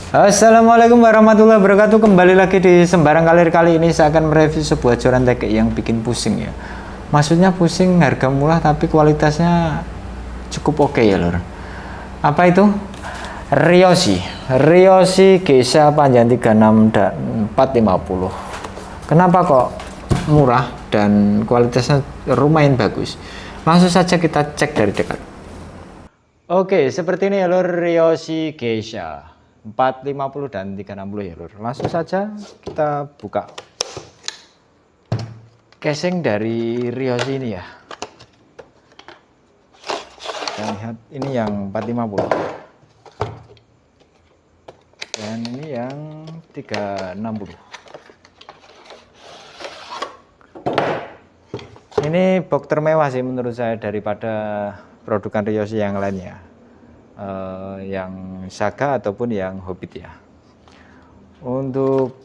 Assalamualaikum warahmatullahi wabarakatuh. Kembali lagi di Sembarang Kalir. Kali ini saya akan mereview sebuah joran tegek yang bikin pusing ya. Maksudnya pusing, harga murah tapi kualitasnya cukup oke ya lor. Apa itu? Ryoshi Geisha panjang 36 dan 450. Kenapa kok murah dan kualitasnya lumayan bagus? Langsung saja kita cek dari dekat. Oke, seperti ini ya lor, Ryoshi Geisha 450 dan 360 ya lor. Langsung saja kita buka casing dari Ryoshi ini ya. Kita lihat ini yang 450 dan ini yang 360. Ini box termewah sih menurut saya daripada produkan Ryoshi yang lainnya, yang Saga ataupun yang Hobbit ya. Untuk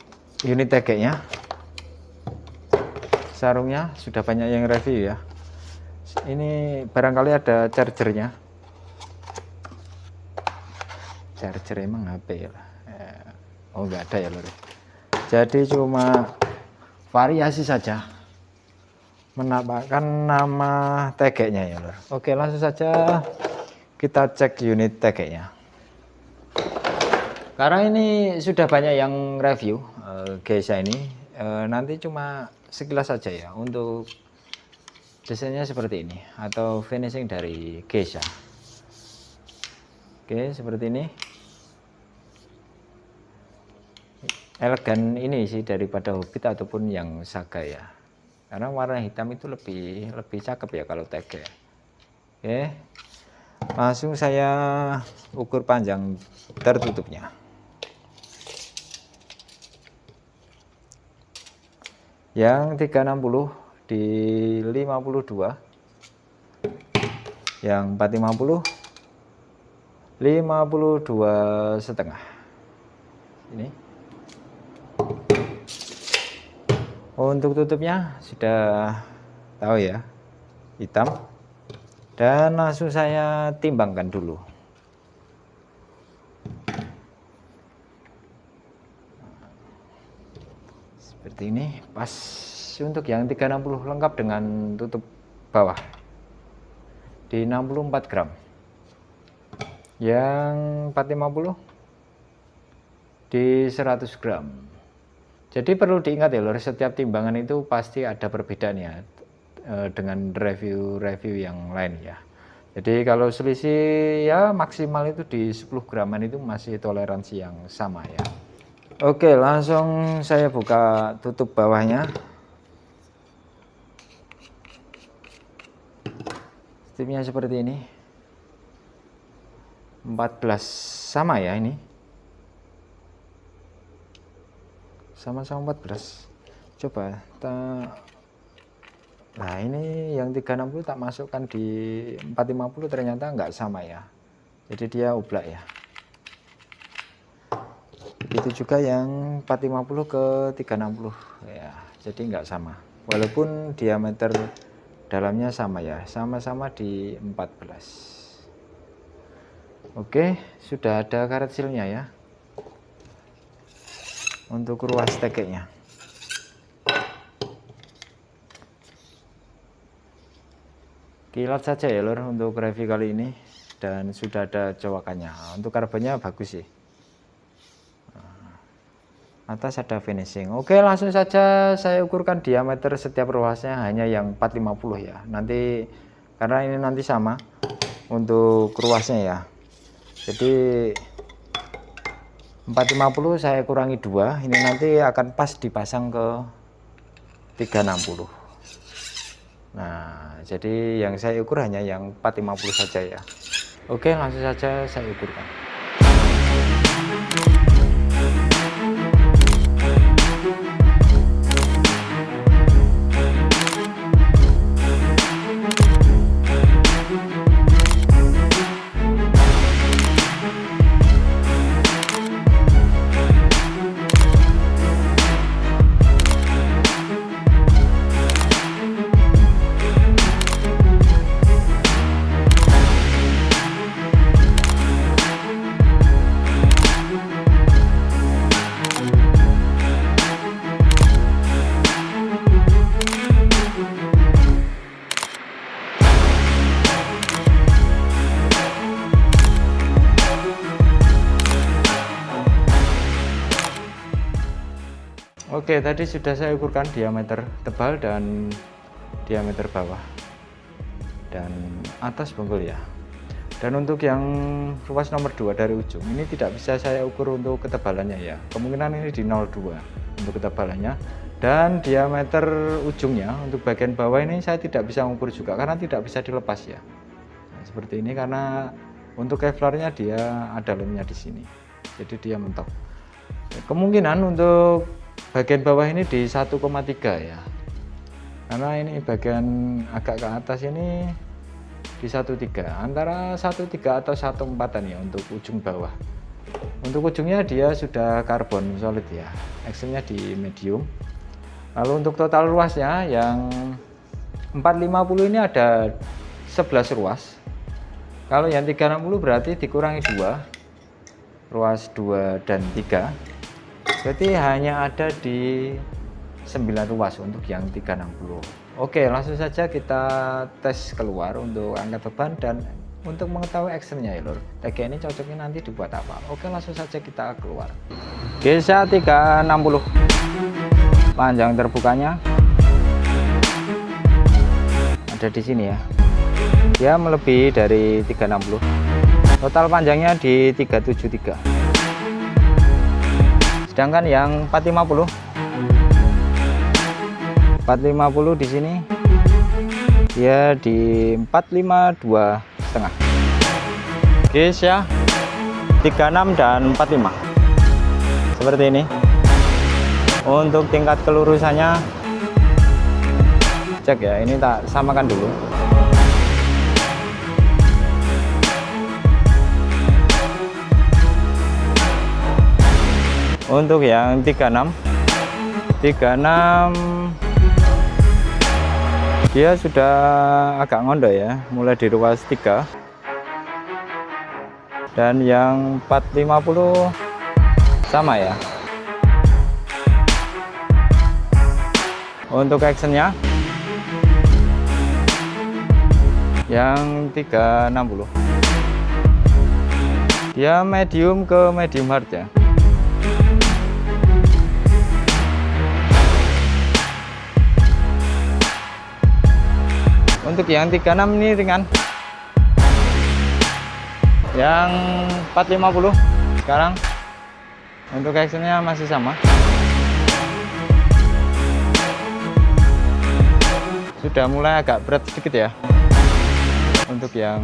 unit tegeknya, sarungnya sudah banyak yang review ya. Ini barangkali ada chargernya. Charger emang HP ya. Oh enggak ada ya lor. Jadi cuma variasi saja menampakkan nama tegeknya ya lor. Oke, langsung saja kita cek unit tegeknya. Karena ini sudah banyak yang review Geisha ini, nanti cuma sekilas saja ya untuk desainnya seperti ini atau finishing dari Geisha. Oke, seperti ini. Elegan ini sih daripada Hobbit ataupun yang Saga ya. Karena warna hitam itu lebih cakep ya kalau tegek. Oke, langsung saya ukur panjang tertutupnya. Yang 360 di 52, yang 450 52,5. Ini untuk tutupnya sudah tahu ya, hitam. Dan langsung saya timbangkan dulu. Seperti ini, pas untuk yang 360 lengkap dengan tutup bawah di 64 gram. Yang 450 di 100 gram. Jadi perlu diingat ya lor, setiap timbangan itu pasti ada perbedaannya dengan review yang lain ya. Jadi kalau selisih ya maksimal itu di 10 graman itu masih toleransi yang sama ya. Oke, langsung saya buka tutup bawahnya. Tipnya seperti ini. 14 sama ya ini. Sama-sama 14. Coba nah ini yang 360 tak masukkan di 450, ternyata nggak sama ya. Jadi dia oblak ya. Begitu juga yang 450 ke 360 ya. Jadi nggak sama. Walaupun diameter dalamnya sama ya. Sama-sama di 14. Oke, sudah ada karet sealnya ya. Untuk ruas tegeknya. Kilat saja ya lor untuk review kali ini, dan sudah ada cowakannya. Untuk karbonnya bagus sih. Atas ada finishing. Oke, langsung saja saya ukurkan diameter setiap ruasnya hanya yang 450 ya. Nanti karena ini nanti sama untuk ruasnya ya. Jadi 450 saya kurangi 2, ini nanti akan pas dipasang ke 360. Nah, jadi yang saya ukur hanya yang 450 saja ya. Oke, langsung saja saya ukurkan. Oke, tadi sudah saya ukurkan diameter tebal dan diameter bawah dan atas bonggol ya. Dan untuk yang ruas nomor 2 dari ujung ini tidak bisa saya ukur untuk ketebalannya ya. Kemungkinan ini di 02 untuk ketebalannya. Dan diameter ujungnya untuk bagian bawah ini saya tidak bisa mengukur juga karena tidak bisa dilepas ya. Nah, seperti ini karena untuk kevlarnya dia ada lemnya di sini. Jadi dia mentok. Kemungkinan untuk bagian bawah ini di 1,3 ya. Karena ini bagian agak ke atas ini di 1,3, antara 1,3 atau 1,4 ya untuk ujung bawah. Untuk ujungnya dia sudah karbon solid ya, akselnya di medium. Lalu untuk total ruasnya yang 450 ini ada 11 ruas. Kalau yang 360 berarti dikurangi 2, ruas 2 dan 3, berarti hanya ada di 9 ruas untuk yang 360. Oke, langsung saja kita tes keluar untuk angkat beban dan untuk mengetahui actionnya ya lor. TG ini cocoknya nanti dibuat apa. Oke, langsung saja kita keluar. GESA 360. Panjang terbukanya ada di sini ya. Dia melebihi dari 360. Total panjangnya di 373. Sedangkan yang 450 di sini dia di 452,5. GESA 36 dan 45 seperti ini. Untuk tingkat kelurusannya cek ya, ini tak samakan dulu. Untuk yang 36 dia sudah agak ngondo ya, mulai di ruas 3. Dan yang 450 sama ya. Untuk actionnya yang 360 dia medium ke medium hard ya. Untuk yang 36 ini ringan. Yang 450 sekarang untuk actionnya masih sama. Sudah mulai agak berat sedikit ya untuk yang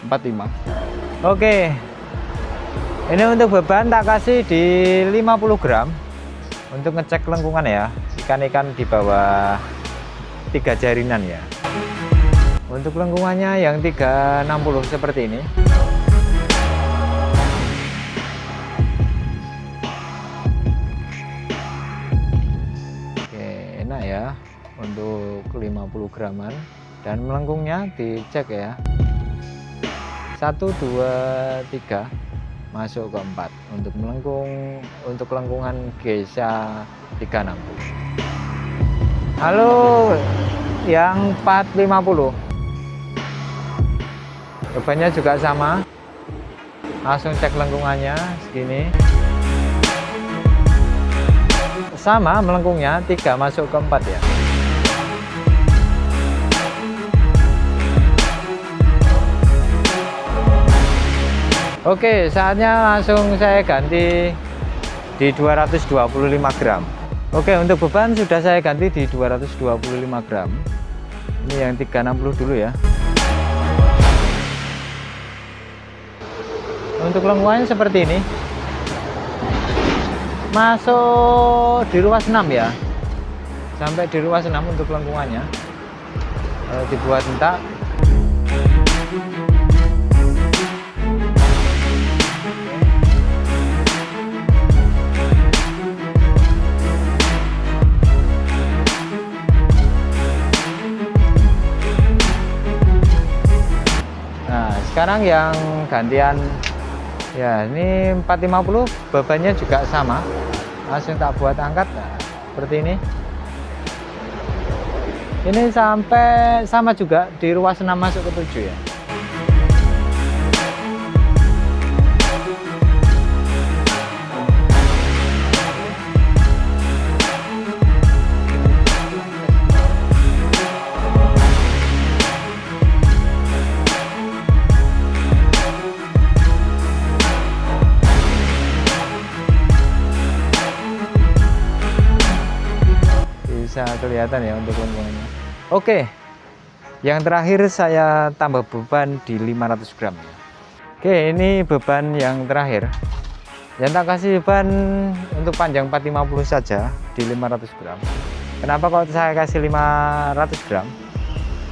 45. Oke, ini untuk beban tak kasih di 50 gram untuk ngecek lengkungan ya, ikan-ikan di bawah 3 jarinan ya. Untuk lengkungannya yang 360 seperti ini. Oke, enak ya untuk 50 graman dan melengkungnya dicek ya. 1 2 3 masuk ke 4 untuk melengkung, untuk lengkungan GESA 360. Halo, yang 450 bebannya juga sama, langsung cek lengkungannya segini, sama melengkungnya 3 masuk ke 4 ya. Oke, saatnya langsung saya ganti di 225 gram. Oke, untuk beban sudah saya ganti di 225 gram. Ini yang 360 dulu ya. Untuk lengkungannya seperti ini. Masuk di ruas 6 ya. Sampai di ruas 6 untuk lengkungannya. Dibuat entak. Nah, sekarang yang gantian ya, ini 450 bebannya juga sama, langsung tak buat angkat. Nah, seperti ini. Ini sampai sama juga di ruas 6 masuk ke 7 ya. bisa kelihatan ya untuk lengkungannya. Oke, yang terakhir saya tambah beban di 500 gram. Oke, ini beban yang terakhir. Yang tak kasih beban untuk panjang 450 saja di 500 gram. Kenapa kalau saya kasih 500 gram?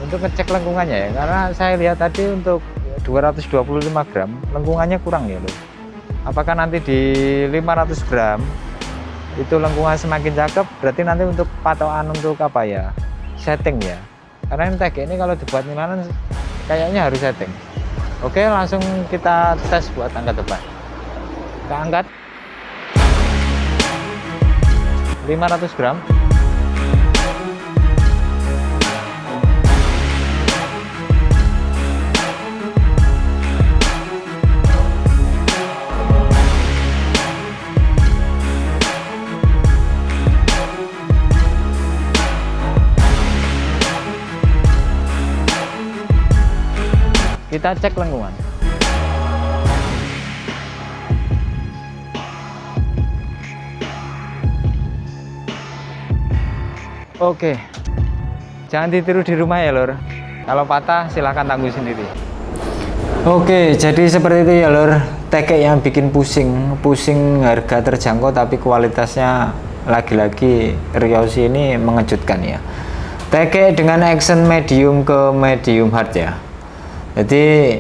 Untuk ngecek lengkungannya ya, karena saya lihat tadi untuk 225 gram lengkungannya kurang ya loh. Apakah nanti di 500 gram itu lengkungan semakin cakep, berarti nanti untuk patokan untuk apa ya, setting ya, karena ini tag ini kalau dibuat milanan kayaknya harus setting. Oke, langsung kita tes buat angkat beban. Kita angkat 500 gram. Kita cek lengkungan. Oke, jangan ditiru di rumah ya lor. Kalau patah silahkan tanggung sendiri. Oke, jadi seperti itu ya lor. Tekek yang bikin pusing harga terjangkau tapi kualitasnya lagi-lagi Ryoshi ini mengejutkan ya. Tekek dengan action medium ke medium hard ya. Jadi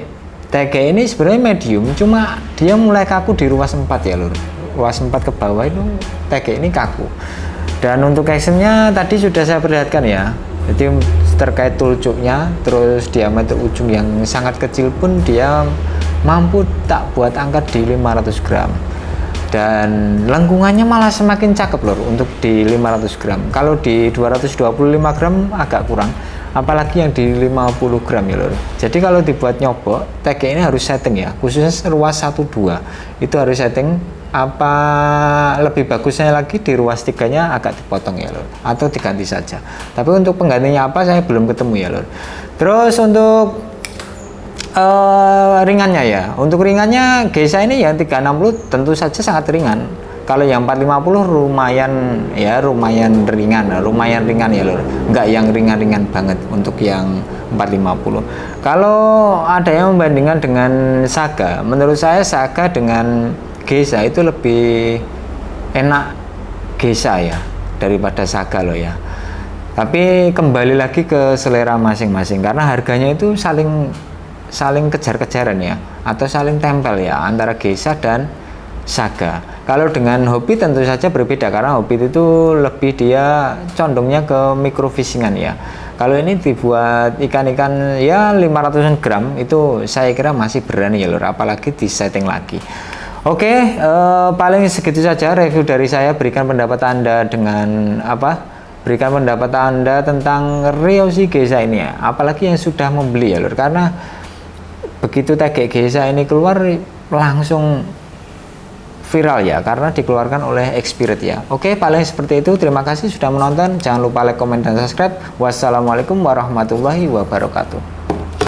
TG ini sebenarnya medium, cuma dia mulai kaku di ruas 4 ya lur. Ruas 4 ke bawah itu TG ini kaku. Dan untuk actionnya tadi sudah saya perlihatkan ya. Jadi terkait tulcuknya, terus diameter ujung yang sangat kecil pun dia mampu tak buat angkat di 500 gram. Dan lengkungannya malah semakin cakep lur untuk di 500 gram. Kalau di 225 gram agak kurang, apalagi yang di 50 gram ya lur. Jadi kalau dibuat nyobok, TG ini harus setting ya, khususnya ruas 1-2 itu harus setting. Apa lebih bagusnya lagi di ruas 3-nya agak dipotong ya lur, atau diganti saja. Tapi untuk penggantinya apa saya belum ketemu ya lur. Terus untuk ringannya ya, untuk ringannya Geisha ini yang 360 tentu saja sangat ringan. Kalau yang 450 lumayan ringan ya lur, enggak yang ringan-ringan banget untuk yang 450. Kalau ada yang membandingkan dengan Saga, menurut saya Saga dengan Geisha itu lebih enak Geisha ya daripada Saga loh ya. Tapi kembali lagi ke selera masing-masing, karena harganya itu saling kejar-kejaran ya, atau saling tempel ya antara Geisha dan Saga. Kalau dengan Hobbit tentu saja berbeda, karena Hobbit itu lebih dia condongnya ke microfishingan ya. Kalau ini dibuat ikan-ikan ya 500 gram itu saya kira masih berani ya lur, apalagi di setting lagi. Oke, paling segitu saja review dari saya. Berikan pendapat Anda dengan apa? Berikan pendapat Anda tentang Ryoshi Geisha ini ya, apalagi yang sudah membeli ya lur, karena begitu TG Geisha ini keluar langsung viral ya, karena dikeluarkan oleh Xspirit ya. Oke, paling seperti itu. Terima kasih sudah menonton. Jangan lupa like, komen, dan subscribe. Wassalamualaikum warahmatullahi wabarakatuh.